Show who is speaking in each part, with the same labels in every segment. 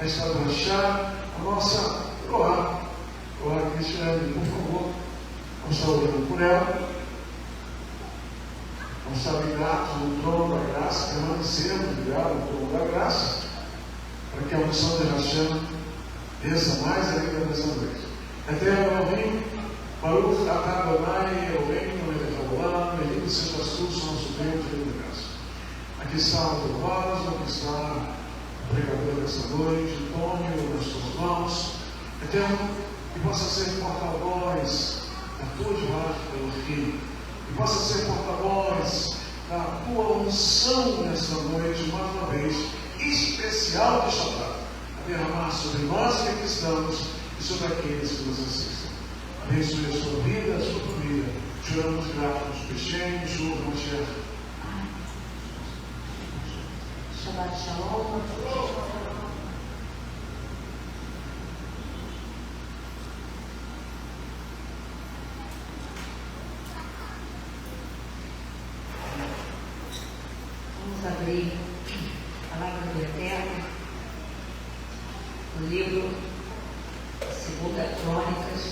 Speaker 1: Resta baixar a nossa Coroa. Coroa Cristiane, por favor. Vamos estar orando por ela. Vamos estar ligados no trono da graça, permanecemos ligados no trono da graça, para que a unção de Hashem desça mais ainda nessa noite. Eterno Elohim, Baruch Atah Adonai Elohim, Melech Haolam, bendito sejas tu, nosso Deus de graça. Aqui está o teu vaso, aqui está o pregador dessa noite, Antônio, nas tuas mãos. Eterno, que possa ser porta-voz da tua imagem pelo Filho, que possa ser porta-voz da tua unção nesta noite, mais uma vez, especial de Shabbat, a derramar sobre nós que aqui estamos e sobre aqueles que nos assistem. Abençoe a sua vida, a sua família. Choramos gratos pequenos, chuva, Mashiach.
Speaker 2: Shabbat Shalom. Vamos abrir a palavra do Eterno no livro 2 Crônicas,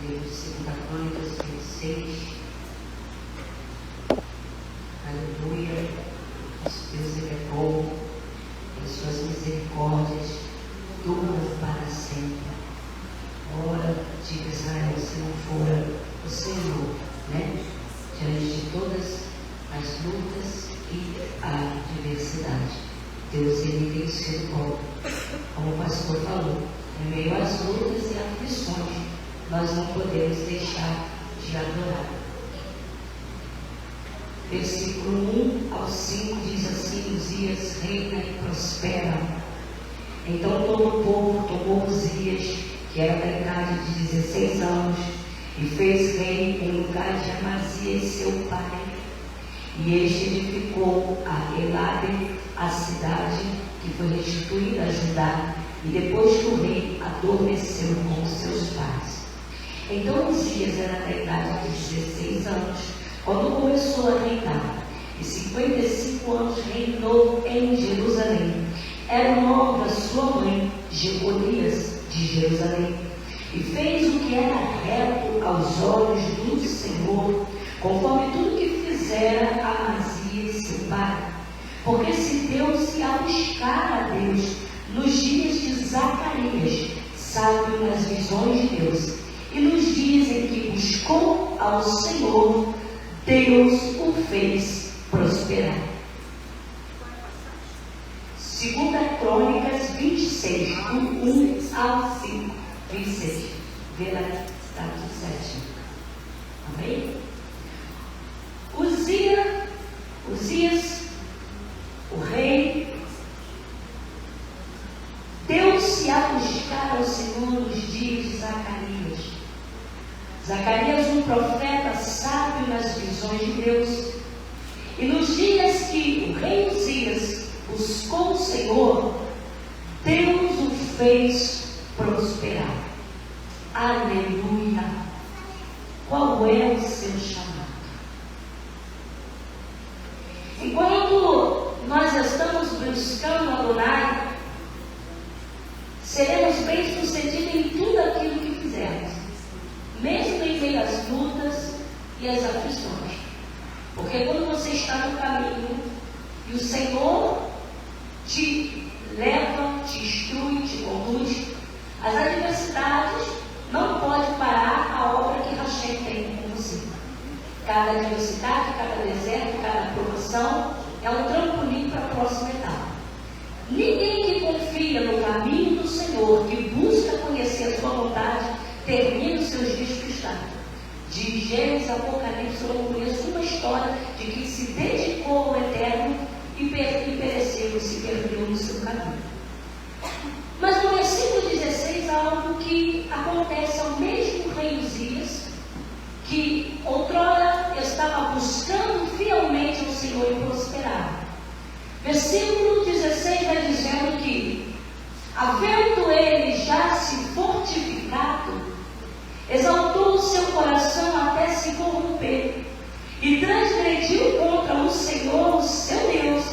Speaker 2: livro 2 Crônicas 26. Aleluia. Deus ele é bom, e suas misericórdias duram para sempre. Ora, diga Israel, se não for o Senhor, diante de todas as lutas e a adversidade, Deus ele tem sido bom. Como o pastor falou, em meio às lutas e aflições, nós não podemos deixar de adorar. Versículo 1 ao 5 diz assim: Uzias reina e prospera. Então todo o povo tomou Uzias, que era da idade de 16 anos, e fez rei em lugar de Amazias, seu pai. E este edificou a Elabe, a cidade que foi restituída a Judá, e depois que o rei adormeceu com seus pais. Então Uzias era da idade de 16 anos, quando começou a reinar, e 55 anos reinou em Jerusalém. Era o nome da sua mãe, Jeconias, de Jerusalém. E fez o que era reto aos olhos do Senhor, conforme tudo que fizera Amazias, seu pai. Porque se deu-se a buscar a Deus nos dias de Zacarias, sábio nas visões de Deus, e nos dias em que buscou ao Senhor, Deus o fez prosperar. 2 Crônicas 26, do 1 ao 5. 26. Vê lá, está tudo certinho. Amém? Uzias, o rei, deu-se a buscar ao Senhor nos dias de Zacarias. Zacarias, um profeta sábio nas visões de Deus. E nos dias que o rei Uzias buscou o Senhor, Deus o fez prosperar. Aleluia! Qual é o seu chamado? Enquanto nós estamos buscando Adonai, seremos bem-sucedidos em tudo aquilo que fizermos, mesmo em meio às lutas e às aflições. Porque quando você está no caminho e o Senhor te leva, te instrui, te conduz, as adversidades não podem parar a obra que Hashem tem com você. Cada adversidade, cada deserto, cada provação é um trampolim para a próxima etapa. Ninguém que confia no caminho do Senhor, que busca conhecer a sua vontade, termina os seus dias frustrados. De Gênesis a Apocalipse, eu não conheço uma história de que se dedicou ao Eterno e pereceu e se perdeu no seu caminho. Mas no versículo 16 há algo que acontece ao mesmo rei Uzias, que outrora estava buscando fielmente ao Senhor e prosperava. Versículo 16 vai dizendo que, havendo ele já se fortificado, exaltou o seu coração até se corromper, e transgrediu contra o Senhor, o seu Deus,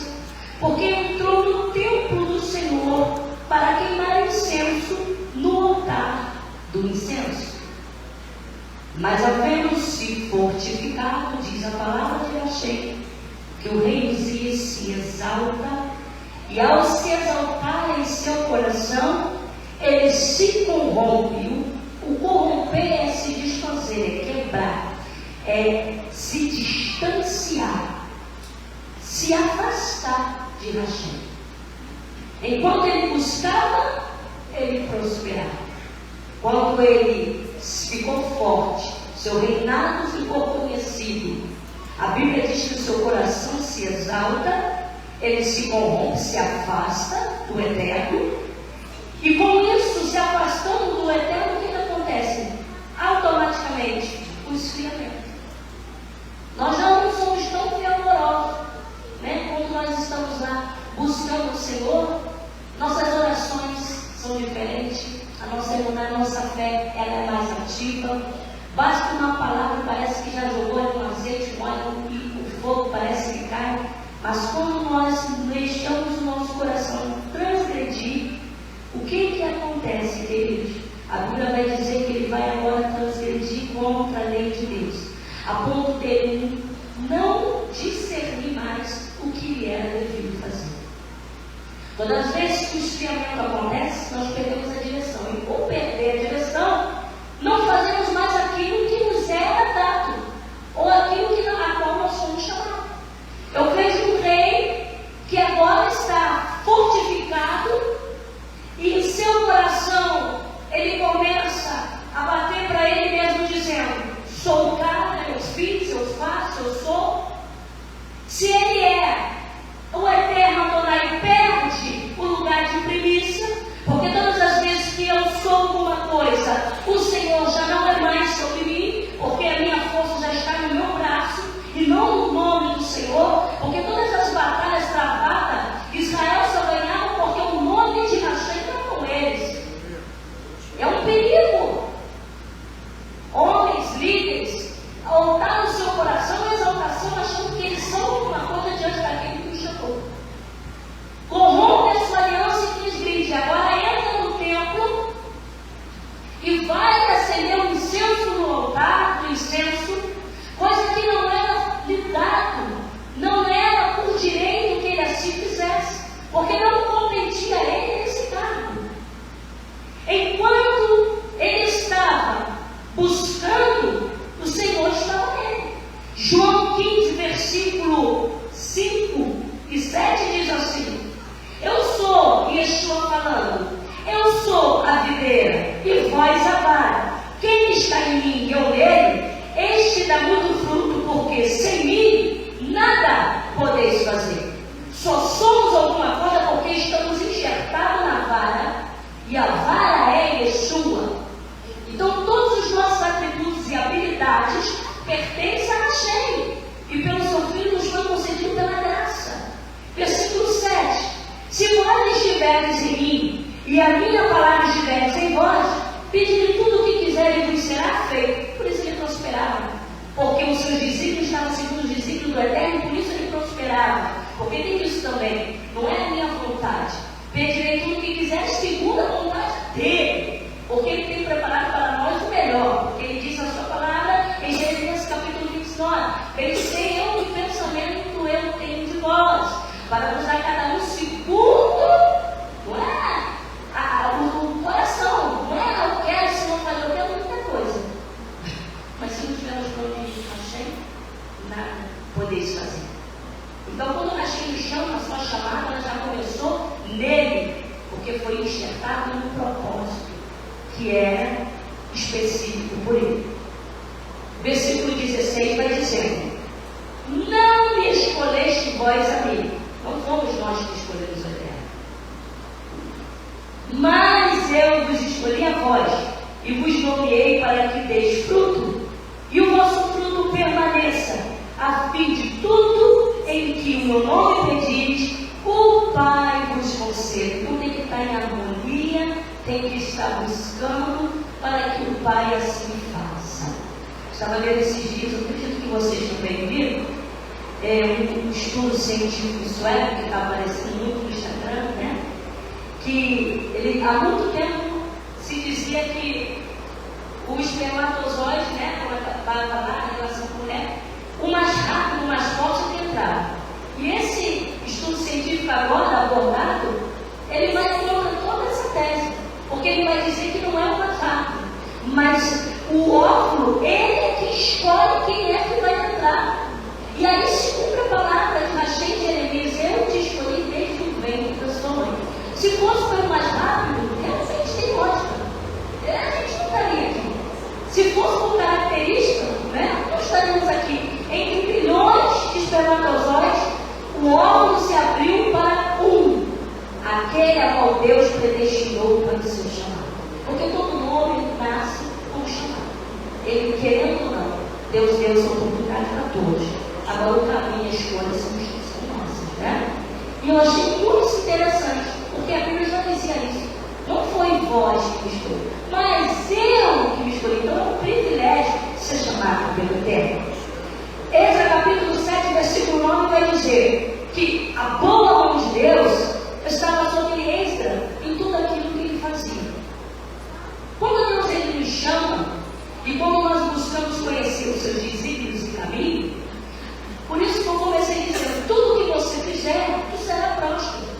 Speaker 2: Mas havendo-se fortificado, diz a palavra de Achei, que o rei Uzias se exalta, e ao se exaltar em seu coração, ele se corrompe. O corromper é se desfazer, é quebrar, é se distanciar, se afastar de Rachem. Enquanto ele buscava, ele prosperava. Quando ele ficou forte, seu reinado ficou conhecido, a Bíblia diz que o seu coração se exalta, ele se corrompe, se afasta do eterno, e com isso, se afastando do eterno, o que acontece? Automaticamente, o esfriamento. Nós já não somos tão fervorosos, né? Quando nós estamos lá buscando o Senhor, nossas orações são diferentes, a nossa fé ela é mais ativa. Basta uma palavra, parece que já jogou no azeite, um óleo, e o fogo parece que cai. Mas quando nós deixamos o nosso coração transgredir, o que acontece, queridos? A Bíblia vai dizer que ele vai agora transgredir contra a lei de Deus, a ponto dele não discernir mais o que lhe era devido fazer. Todas as vezes que o esfriamento acontece, nós perdemos a direção. E por perder a direção, não fazemos mais aquilo que nos era dado, ou aquilo a qual nós somos chamados. Eu vejo um rei que agora está fortificado, e em seu coração ele começa a bater para ele mesmo, dizendo: sou o cara, eu fiz, eu faço, eu sou. Se ele é o eterno Adonai, perde o lugar de primícia, porque todas as vezes que eu sou alguma coisa, o Senhor já não é mais sobre mim, porque a minha força já está no meu braço e não no nome do Senhor, porque todas as batalhas travadas, Israel só ganhava porque o nome de Rachem era com eles. É um perigo. Homens, líderes, voltar no seu coração a exaltação, achando que eles são alguma coisa diante daquele que os chamou. Corrompe a sua aliança e transgride. Agora entra no templo e vai acender um incenso no altar do incenso, coisa que não era lhe dado, não era por direito que ele assim fizesse, porque não competia a ele esse cargo. Enquanto ele estava buscando, o Senhor estava nele. João 15, versículo 5 e 7 diz assim: eu sou, Yeshua falando, eu sou a videira e vós a vara. Quem está em mim e eu nele, este dá muito fruto, porque sem mim nada podeis fazer. Só somos alguma coisa porque estamos enxertados na vara, e a vara é Yeshua. Então todos os nossos atributos e habilidades pertencem a Hashem, e pelo seu Filho nos foi concedido pela graça. Versículo 7: se vós estiverdes em mim, e a minha palavra estiveres em vós, pedi-lhe tudo o que quiserem e vos será feito. Por isso ele prosperava, porque os seus discípulos estavam segundo os discípulos do Eterno, por isso ele prosperava. Porque tem isso também, não é a minha vontade. Pedirei tudo o que quiseres segundo a vontade dele, porque ele tem preparado para nós o melhor. Porque ele diz a sua palavra em Jeremias capítulo 29: pensei eu no pensamento eu tenho de vós, para vos dar cada um segundo, não é? O coração, não é eu quero, se não fazer, eu quero muita coisa. Mas se não tiver os planos de Hashem, nada podeis fazer. Então, quando Hashem nos chama, a sua chamada ela já começou nele, porque foi enxertado no propósito que era específico por ele. Versículo 16 vai dizendo: não me escolheste vós a mim. Não fomos nós que escolhemos o Eterno, mas eu vos escolhi a vós e vos nomeei para que deis fruto, e o vosso fruto permaneça, a fim de tudo em que o meu nome pedis, o Pai vos concede. Então tem que estar em harmonia, tem que estar buscando para que o Pai assim faça. Estava lendo esses dias, eu acredito que vocês também viram, um estudo científico sueco que está aparecendo muito no Instagram, né? Que ele, há muito tempo se dizia que o espermatozoide, né, vai lá em relação com a mulher, o mais rápido, o mais forte é entrar. E esse estudo científico agora abordado, ele vai contra toda essa tese, porque ele vai dizer que não é o mais rápido, mas o óvulo, ele é que escolhe quem é que vai entrar. E aí se cumpre a palavra que Rachel de Jeremias: eu te escolhi desde o ventre da sua mãe. Se fosse pelo mais rápido, realmente tem lógica. A gente não estaria aqui. Se fosse por característica, né, nós estaríamos aqui. Entre bilhões de espermatozoides, o óvulo se abriu para aquele a qual Deus predestinou para o seu chamado. Porque todo nome nasce com chamado. Ele, querendo ou não, Deus deu essa oportunidade para todos. Agora o caminho e a escolha são nossas, né? E eu achei muito interessante, porque a Bíblia já dizia isso. Não foi vós que me escolheu, mas eu que me escolhi. Então é um privilégio ser chamado pelo Eterno. Êxodo capítulo 7, versículo 9 vai dizer que a boa mão de Deus estava sobre Esdras em tudo aquilo que ele fazia. Quando Deus ele nos chama, e quando nós buscamos conhecer os seus desígnios e caminhos, por isso que eu comecei dizendo: tudo que você fizer, tu será próspero.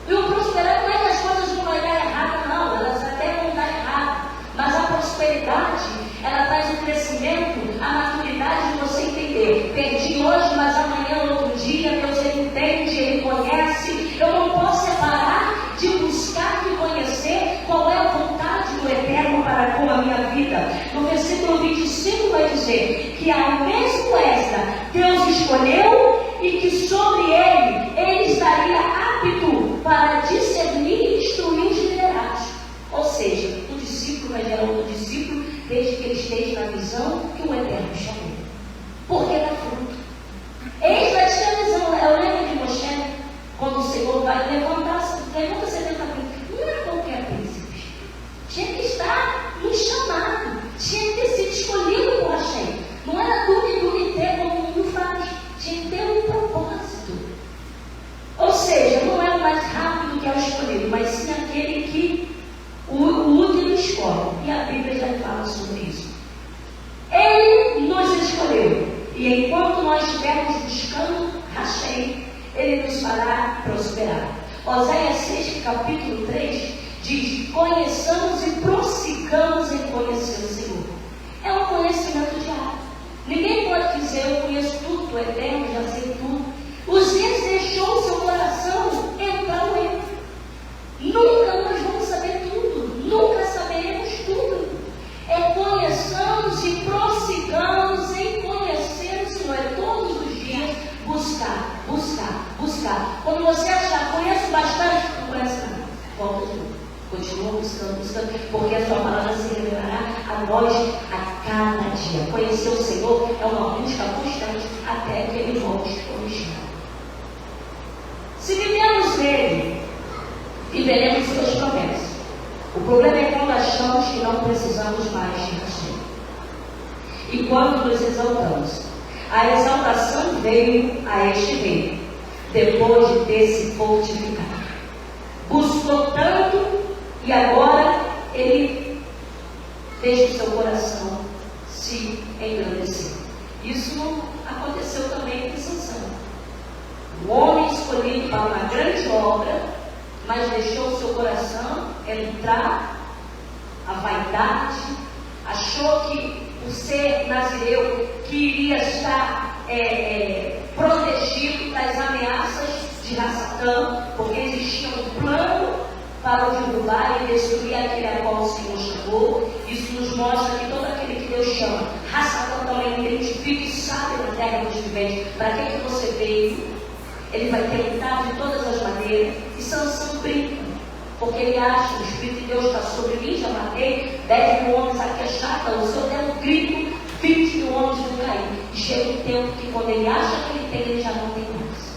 Speaker 2: E o prosperar não é que as coisas não vão dar errado, não, elas até vão dar errado, mas a prosperidade, ela traz o crescimento, a maturidade de você entender: perdi hoje, mas amanhã, no outro dia, Deus ele entende, ele conhece. Eu não posso separar de buscar e conhecer qual é a vontade do Eterno para com a minha vida. No versículo 25 vai dizer que ao mesmo Esdras Deus escolheu, e que sobre ele estaria apto para discernir e instruir os liderados. Ou seja, o discípulo vai gerar outro discípulo desde que ele esteja na visão que o Eterno chamou. Porque dá fruto. Esdras tinha a visão. Eu lembro de Moshe, quando o Senhor vai levanta 70 príncipes. Não era qualquer príncipe. Tinha que estar no chamado. Tinha que ter sido escolhido por Hashem. Não era tudo e ter como o mundo faz. Tinha que ter um propósito. Ou seja, não é o mais rápido que é o escolhido, mas sim aquele que o último escolhe. E a Bíblia já fala sobre isso. Ele nos escolheu. E enquanto nós estivermos buscando Hashem, ele nos fará prosperar. Oséias 6, capítulo 3, diz: conheçamos e prossigamos em conhecer o Senhor. É um conhecimento diário. Ninguém pode dizer: eu conheço tudo do Eterno, já sei tudo. Os dias deixou o seu coração entrar no erro. Nunca nós vamos saber tudo, nunca saberemos tudo. É conheçamos e prossigamos em conhecer o Senhor. É todos os dias buscar, buscar, buscar. Quando você achar: conheço bastante, não conhece nada, volta de novo. Continua buscando, buscando, porque a sua palavra se revelará a nós a cada dia. Conhecer o Senhor é uma busca constante até que Ele volte como chama. Se vivemos nele, viveremos suas promessas. O problema é quando achamos que não precisamos mais de Hashem. E quando nos exaltamos. A exaltação veio a este rei, depois de ter se fortificado. Buscou tanto, e agora ele deixa o seu coração se engrandecer. Isso não aconteceu também com Sansão. O homem escolhido para uma grande obra, mas deixou o seu coração entrar a vaidade, achou que o ser nazireu que iria estar protegido das ameaças de Satã, porque existia um plano para o derrubar e destruir aquele a qual o Senhor chamou. Isso nos mostra que todo aquele que Deus chama, Satã também identifica e sabe na terra dos viventes para que você veio. Ele vai tentar de todas as maneiras. E Sansão brinca, porque ele acha: o Espírito de Deus está sobre mim, já matei 10 mil homens aqui, é chata. O Senhor der um grito, 20 mil homens vão cair. E chega um tempo que quando ele acha que ele tem, ele já não tem mais.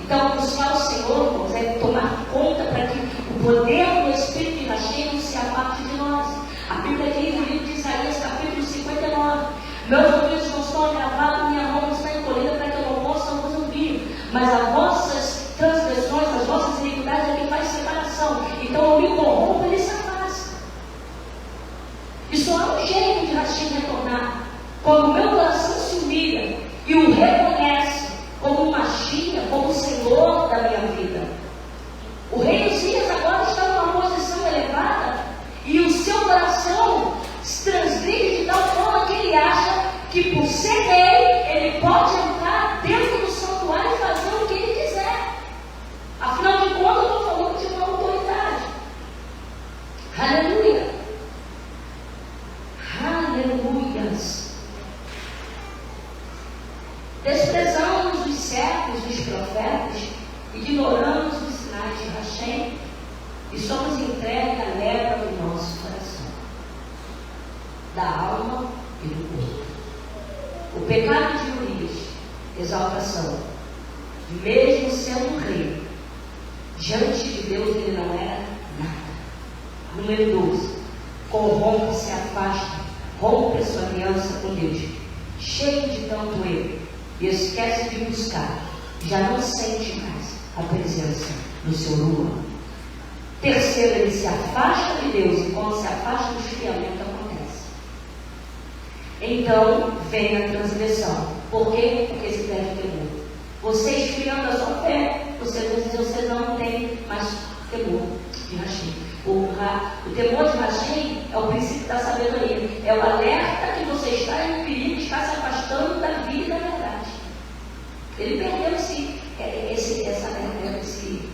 Speaker 2: Então, buscar o Senhor, irmãos, é tomar conta para que o poder do Espírito de Hashem não se aparte de nós. A Bíblia diz no livro de Isaías, capítulo 59: meus ouvidos não estão agravados, minha mão não está encolhida para que eu não possa vos ouvir. Mas as vossas transgressões, as vossas iniquidades é que faz separação. Então eu me corrompo, ele se afasta. quando o meu coração se humilha e o reconhece como o Mashiach, como o Senhor da minha vida. O rei Uzias agora está numa posição elevada e o seu coração se transgride de tal forma que ele acha que por ser rei, ele pode entrar dentro do santuário e fazer o que ele quiser. Afinal de contas, eu estou falando de uma autoridade. Aleluia! Aleluias! Desprezamos os servos dos profetas, ignoramos os sinais de Hashem e somos entregues à lepra do nosso coração, da alma e do corpo. O pecado de Urias, exaltação, mesmo sendo rei, diante de Deus ele não era nada. Número 12, corrompe, se afasta, rompe a sua aliança com Deus, cheio de tanto erro, e esquece de buscar, já não sente mais a presença do seu Ruach. Terceiro, ele se afasta de Deus, e quando se afasta, o esfriamento acontece. Então vem a transgressão. Por quê? Porque se perde temor. Você esfriando a sua fé, você não tem mais temor de Hashem. O temor de Hashem é o princípio da sabedoria. É o alerta que você está em perigo, está se afastando da vida e da verdade. Ele perdeu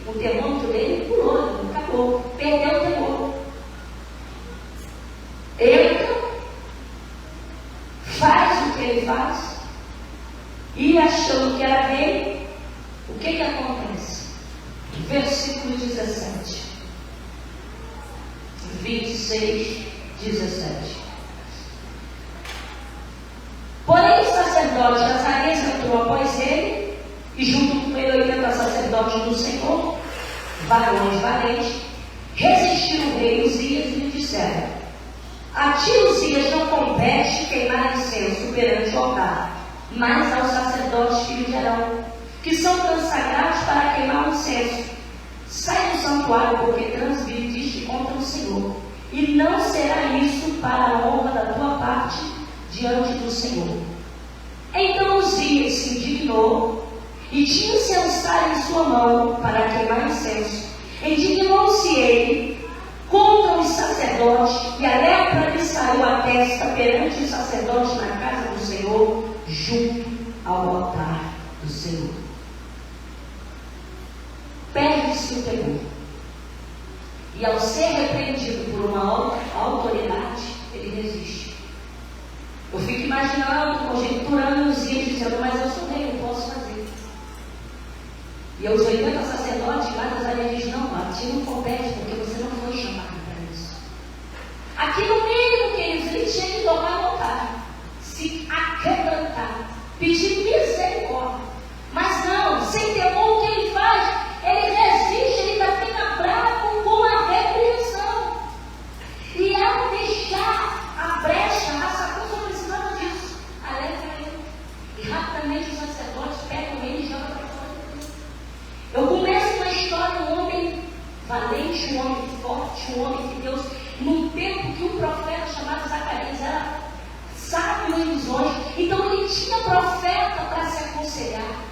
Speaker 2: o termômetro dele, pulou, acabou. Perdeu o temor. Entra, faz o que ele faz, e achando que era rei, o que acontece? Versículo 17. 26, 17. Porém, o sacerdote Azarias entrou após ele, e junto com ele 80 sacerdotes do Senhor, varões valentes, resistiram o rei Uzias e lhe disseram: a ti, Uzias, não compete queimar incenso perante o altar, mas aos sacerdotes filhos de Arão, que são consagrados para queimar o incenso. Sai do santuário, porque transgrediste contra o Senhor, e não será isso para a honra da tua parte diante do Senhor. Então Uzias se indignou, e tinha o censário em sua mão para queimar incenso. Indignou-se ele contra os sacerdotes, e a lepra lhe saiu à testa perante os sacerdotes na casa do Senhor, junto ao altar do Senhor. Perde-se o temor, e ao ser repreendido por uma autoridade, ele resiste. Eu fico imaginando, conjecturando os dias, dizendo: mas eu sou rei, eu posso fazer. E os 80 sacerdotes lá nas áreas diz: não, a ti não compete, porque você não foi chamado para isso. Aqui no meio, queridos, ele tinha que tomar o altar, se aquebrantar, pedir misericórdia. Mas não, sem temor, o que ele faz? Ele resiste, ele ainda fica bravo com a repreensão. E ao deixar a brecha, a Satã só precisava disso. Alerta ele. E rapidamente os sacerdotes pegam ele e jogam para fora de Deus. Eu começo uma história, um homem valente, um homem forte, um homem que Deus, num tempo que um profeta chamado Zacarias era sábio em visões, então ele tinha profeta para se aconselhar.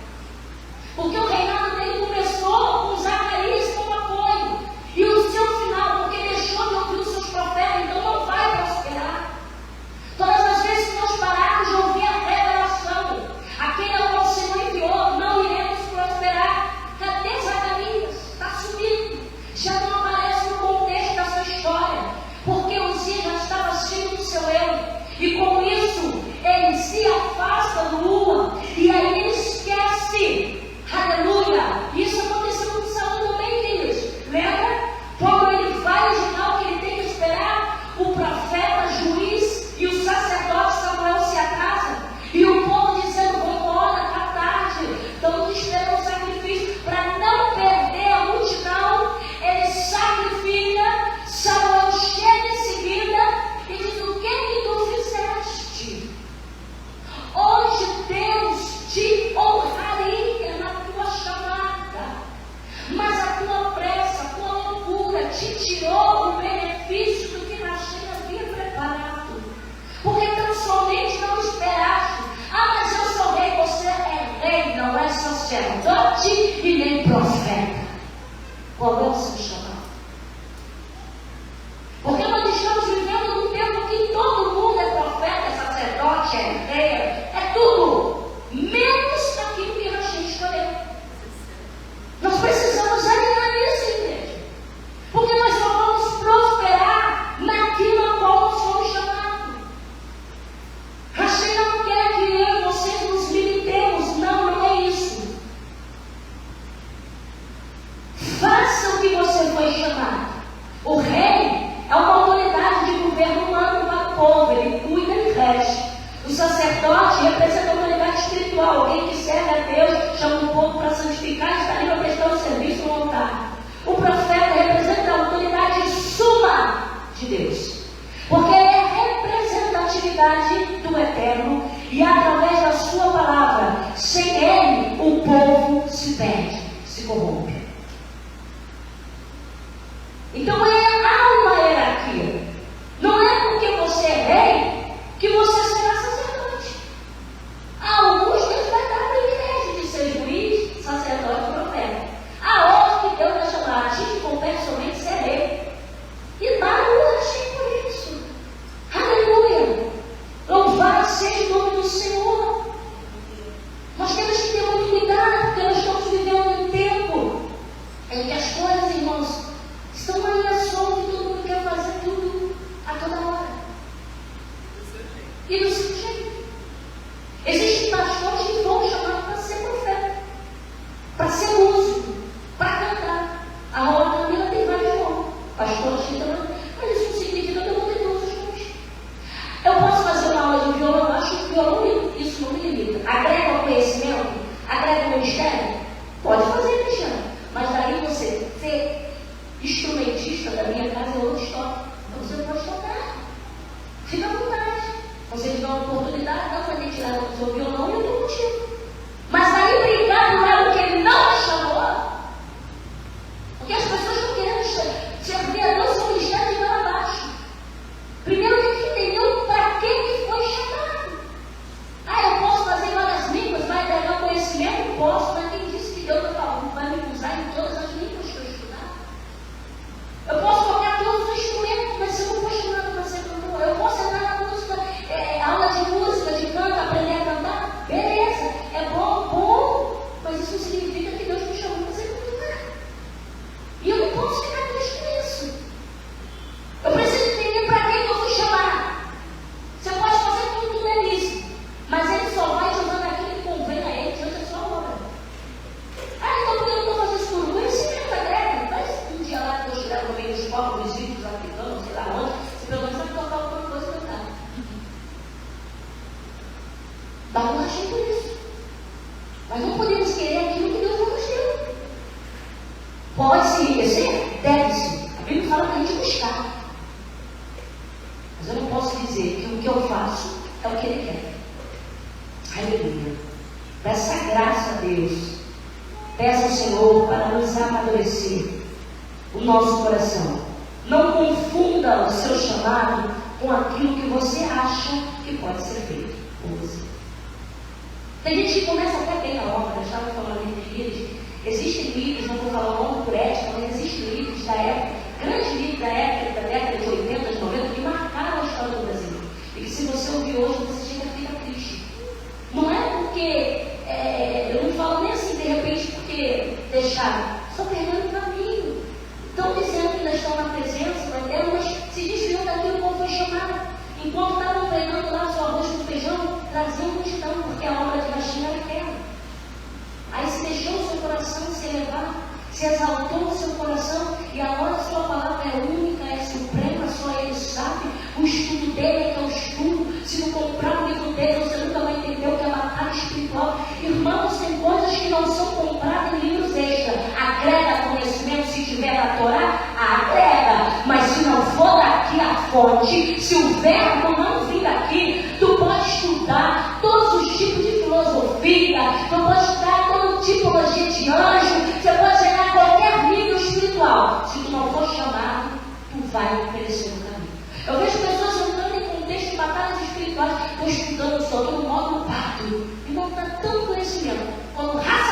Speaker 2: Porque o reinado dele começou com Zacarias como apoio, e o seu final, porque deixou de ouvir os seus profetas, então não vai prosperar. Todas as vezes que nós pararmos de ouvir a revelação, aquele a qual o Senhor enviou, não iremos prosperar. Cadê Zacarias? Está sumido, já não aparece no contexto da sua história, porque Uzias já estava cheio do seu erro, e com isso ele se afasta do Ruach, e aí ele esquece. Aleluia! Isso aconteceu com Saul também, queridos. Lembra? Quando ele vai originar o que ele tem que esperar, o profeta, juiz e o sacerdote Samuel se atrasam. E o povo dizendo: vamos embora, está tarde. Estamos esperando o sacrifício. Para não perder a multidão, ele sacrifica. Samuel chega em seguida e diz: o que tu fizeste? Hoje Deus te honraria na tua chamada, mas a tua pressa, a tua loucura te tirou o benefício do que Hashem havia preparado, porque tão somente não espera é sacerdote e nem profeta. Qual é o seu chamado? Porque nós estamos vivendo num tempo que todo mundo é profeta, é sacerdote, é rei, é tudo, menos aquilo que Hashem escolheu. Nós precisamos alinhar isso, igreja. Porque nós só vamos prosperar naquilo a qual nós fomos chamados. Hashem não quer que eu e vocês nos limitemos. Não é isso. Faça o que você foi chamado. O rei é uma autoridade de governo humano para o povo. Ele cuida e rege. O sacerdote representa a autoridade espiritual. Alguém que serve a Deus, chama o povo para santificar e está ali para prestar o serviço no altar. O profeta representa a autoridade suma de Deus. Porque ele é a representatividade do Eterno e através da sua palavra. Sem ele, o povo se perde, se corrompe. Então há uma hierarquia. Não é porque você é rei que você será sacerdote. Há alguns que Deus vai dar o privilégio de ser juiz, sacerdote e profeta. Há outros que Deus vai chamar a ti que compete somente ser rei. E barulho achei por isso. Aleluia! Louvado seja o nome do Senhor. Nós temos que ter muito cuidado, porque nós estamos vivendo um tempo em que as coisas, irmãos, estão aí à solta e todo mundo quer fazer tudo a toda hora. E do seu jeito. Existem pastores que foram chamados para ser profeta, para ser músico, para cantar. A roda da Camila tem vários nomes. Pastores que também. Mas isso não significa que eu vou ter todos os nomes. Eu posso fazer uma aula de violão, eu acho que o violão, isso não me limita. Agrega o conhecimento, agrega o ministério. Pode fazer, Cristiano. Mas daí você ser instrumentista da minha casa é outra história. Então você pode tocar. Fica à vontade. Você tiver uma oportunidade, não vai ter que tirar o seu violão e eu estou contigo. Mas daí brincar não é o que ele não me chamou. Porque as pessoas estão querendo servir a Deus seu ministério de lá abaixo. Primeiro tem que entender para que foi chamado. Eu posso fazer várias línguas, vai agregar conhecimento? Posso, mas quem disse que Deus vai me usar em todas as línguas que eu estudar? Eu posso tocar todos os instrumentos, mas se eu não for chamado para ser cantor, eu posso entrar na música, aula de música, de canto, aprender a cantar, beleza, é bom, mas isso não significa que Deus me chamou para ser cantor. E eu não posso ficar triste com isso. Eu preciso entender para quem eu fui chamado. Você pode fazer tudo no início, mas ele só vai te usando aquilo que convém a ele diante da sua obra. Então por que eu não estou fazendo isso por mim? Sim, agrega. Faz um dia lá que eu estiver no meio dos povos, dos ricos, africanos, sei lá onde, você pelo menos vai tocar alguma coisa e cantar. Dá um achei por isso. Mas não podemos querer aquilo que Deus não nos deu. Pode-se enriquecer? Deve-se. A Bíblia fala para a gente buscar. Mas eu não posso dizer que o que eu faço é o que Ele quer. Aleluia. Peça graça a Deus. Peça ao Senhor para nos amadurecer o nosso coração. Não confunda o seu chamado com aquilo que você acha que pode ser feito por você. Tem gente que começa até bem a obra. Eu estava falando de líderes. Existem líderes, não vou falar o nome por ética, mas existem líderes da época, grandes líderes da época, da década de 80, de 90, que marcaram a história do Brasil. E que se você ouvir hoje, você chega a ficar triste. Não é porque, eu não falo nem assim de repente porque deixaram, só perdendo o caminho. Estão dizendo que ainda estão na presença da Deus, mas se desviam daquilo como foi chamado. Enquanto estavam pregando lá o seu arroz com feijão, traziam multidão, porque a obra de Hashem era aquela. Aí se deixou o seu coração se elevar, se exaltou o seu coração, e agora a sua palavra é única, é suprema, só Ele sabe. O estudo dele é que é o estudo. Se não comprar o livro dele, você nunca vai entender o que é batalha espiritual. Irmãos, tem coisas que não são compradas em livros extra. Agrega conhecimento se tiver na Torá, agrega. Mas se não for daqui a fonte, se o verbo não vir daqui, tu pode estudar todos os tipos de filosofia, tu pode estudar todo tipologia de anjo, você pode chegar a qualquer nível espiritual. Se tu não for chamado, tu vai perecer no caminho. Eu vejo pessoas entrando em contexto de batalhas espirituais, estou estudando só, estou no modo parto, e não está tanto conhecimento. Quando raça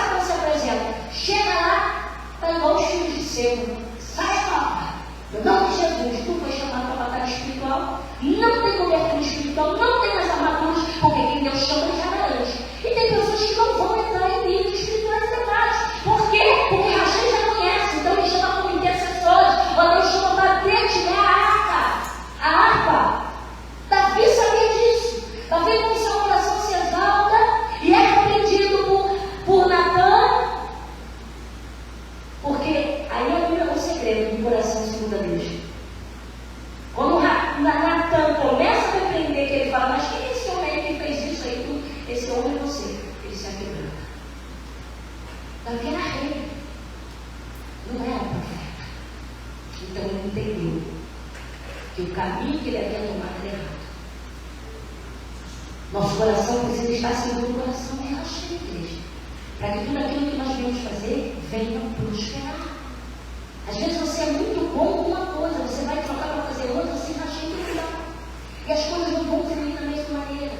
Speaker 2: segredo do coração segundo a Deus. Quando Natan começa a repreender, que ele fala, mas quem é esse homem aí que fez isso aí? Esse homem é você. Ele se quebranta. Davi era rei, não era profeta. Então ele entendeu que o caminho que ele havia tomado era errado. Nosso coração precisa estar segundo o coração de Racha, igreja, para que tudo aquilo que nós viemos fazer venha prosperar. Às vezes você é muito bom em uma coisa, você vai trocar para fazer outra, você racha em tudo. E as coisas não vão fluir da mesma maneira.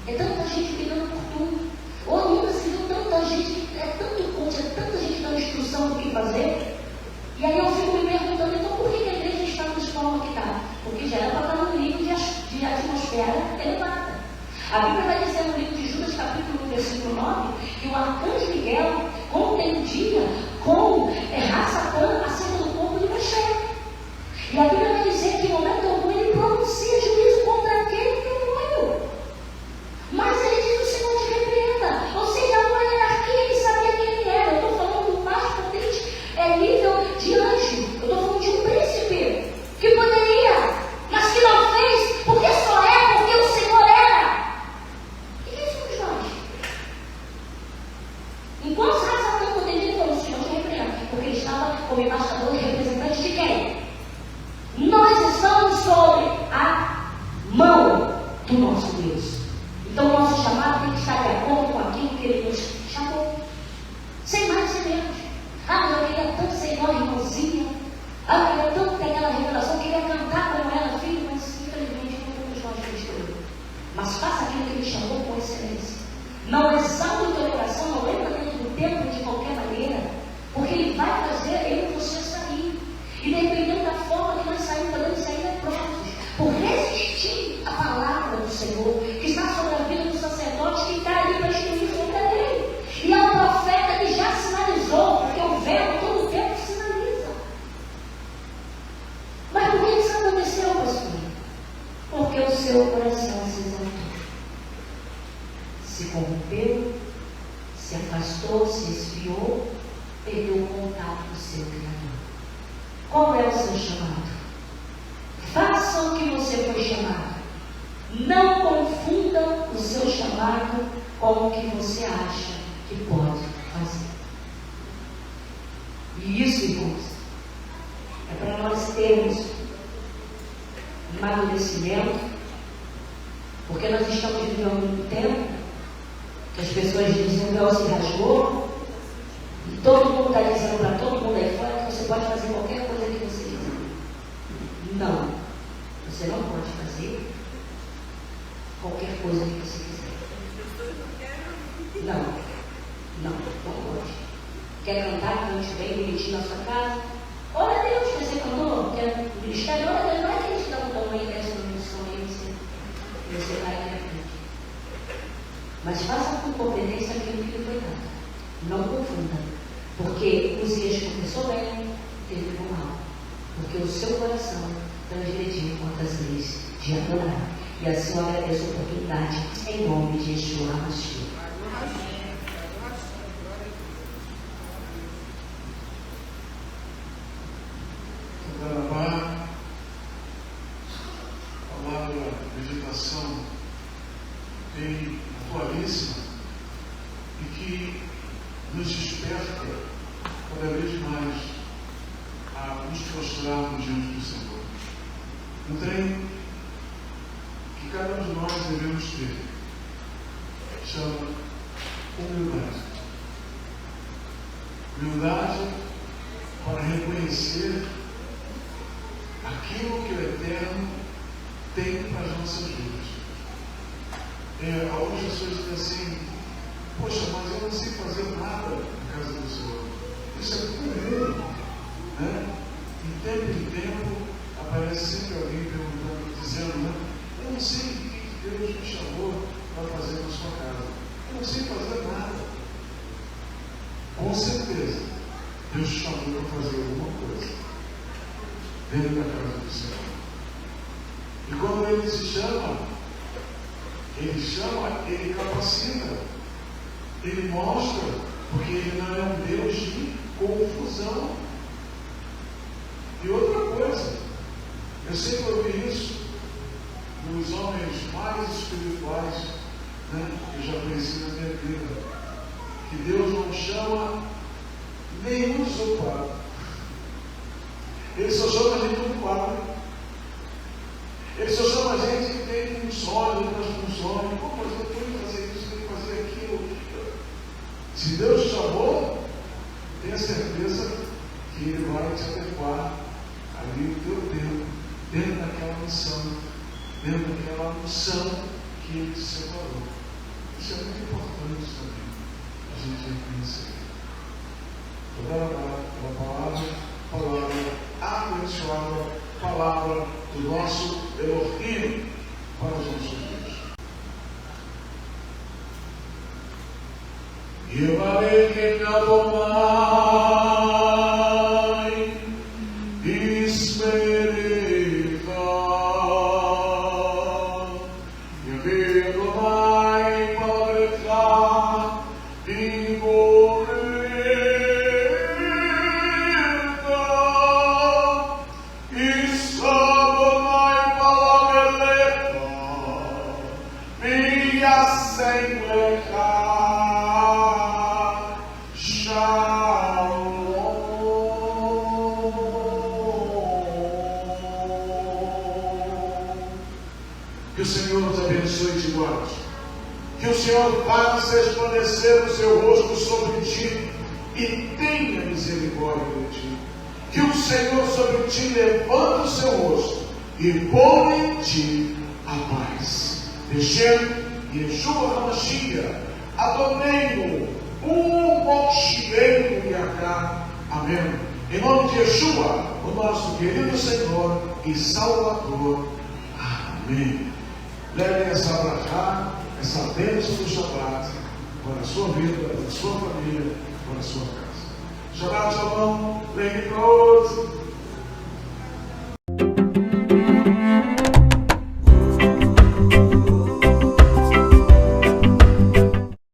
Speaker 2: É tanta gente brigando por tudo. Ou nunca se viu tanta gente, é tanto coach, é tanta gente dando instrução do que fazer. E aí eu fico me perguntando, então por que a igreja está nos forma que está? Porque já era para estar no nível de atmosfera elevada. A Bíblia vai dizer no livro de Judas, capítulo 1, versículo 9, que o arcanjo Miguel contendia com Satã acerca do corpo de Moisés. E a Bíblia vai dizer que no momento algum ele pronuncia juízo contra aquele demônio. Mas ele diz: o Senhor te repreenda. Ou seja, uma hierarquia, ele sabia quem ele era. Eu estou falando do mais potente nível de anjo. Eu estou falando de um príncipe que poderia, mas que não fez, porque só é porque o Senhor era. E quem somos nós? Enquanto Satã contendia, ele falou: o Senhor te repreenda, porque ele estava como embaixador e representante de quem? Nós estamos sob a mão do nosso Deus. Então o nosso chamado tem que estar de acordo com aquilo que Ele nos chamou. Sem mais, sem menos. Mas eu queria tanto ser igual a irmãzinha. Eu queria tanto ter aquela revelação. Eu queria cantar como ela, filho, mas infelizmente não fomos nós que escolhemos. Mas faça aquilo que Ele chamou com excelência. Não exalte o teu coração, não entra dentro do templo de qualquer maneira, porque Ele vai fazer eu e você sair. E dependendo da forma que nós saímos, podemos sair leprosos, por resistir à palavra do Senhor, que está sobre a vida do sacerdote, que está ali para instruir sobre a lei. E é o profeta que já sinalizou, porque o verbo todo o tempo sinaliza. Mas por que isso aconteceu, pastor? Porque o seu coração se exaltou, se corrompeu, se afastou, se esfriou, perdeu o contato com o seu Criador. Qual é o seu chamado? Faça o que você foi chamado. Não confunda o seu chamado com o que você acha que pode fazer. E isso, irmãos, é para nós termos amadurecimento, porque nós estamos vivendo um tempo que as pessoas dizem que o véu se rasgou, e todo mundo está dizendo para todo mundo aí fora que você pode fazer qualquer coisa que você quiser. Não, você não pode fazer qualquer coisa que você quiser. Não pode. Quer cantar, cante bem, bonitinho na sua casa? Ora a Deus, você cantou? Quer ministério? Ora a Deus, vai que a gente dá um tamanho dessa missão aí, você vai na frente. Mas faça com competência aquilo que lhe foi dado. Não confunda, porque Uzias começou bem e terminou mal, porque o seu coração transgrediu contra as leis de Adonai. E assim eu agradeço a oportunidade em nome de Yeshua HaMashiach.
Speaker 1: A palavra meditação bem atualíssima e que nos desperta cada vez mais a nos prostrarmos diante do Senhor. Um trem que cada um de nós devemos ter chama humildade. Humildade para reconhecer aquilo que o Eterno tem para as nossas vidas. Algumas pessoas dizem assim: poxa, mas eu não sei fazer nada na casa do Senhor. Isso é comum, né? De tempo em tempo aparece sempre alguém perguntando, dizendo, né? Eu não sei o que Deus me chamou para fazer na sua casa. Eu não sei fazer nada. Com certeza, Deus te chamou para fazer alguma coisa dentro da casa do Senhor. E quando Ele se chama, Ele capacita, Ele mostra, porque Ele não é um Deus de confusão. Eu sempre ouvi isso dos homens mais espirituais, né, que eu já conheci na minha vida, que Deus não chama nenhum desocupado. Ele só chama a gente ocupado. Ele só chama a gente que tem um sonho, outras funções. Pô, mas eu tenho que fazer isso, tenho que fazer aquilo. Se Deus te chamou, tenha certeza que Ele vai te adequar ali no teu tempo, dentro daquela missão, dentro daquela unção que Ele te separou. Isso é muito importante também, a gente reconhecer. Toda a palavra abençoada, palavra do nosso Elohim para os nossos dias. Yevarei que me adonai, ismerita, Yevarei Adonai, Pavrecha, que o Senhor nos abençoe e te guarde. Que o Senhor faça resplandecer o seu rosto sobre ti e tenha misericórdia de ti. Que o Senhor sobre ti levante o seu rosto e põe em ti a paz. Deixando Yeshua HaMashiach, Adonai, Moshiach Yahá. Amém. Em nome de Yeshua, o nosso querido Senhor e Salvador. Amém. Levem essa brachá, essa bênção do Shabbat para a sua vida, para a sua família, para a sua casa. Shabbat Shalom, Leite para outros.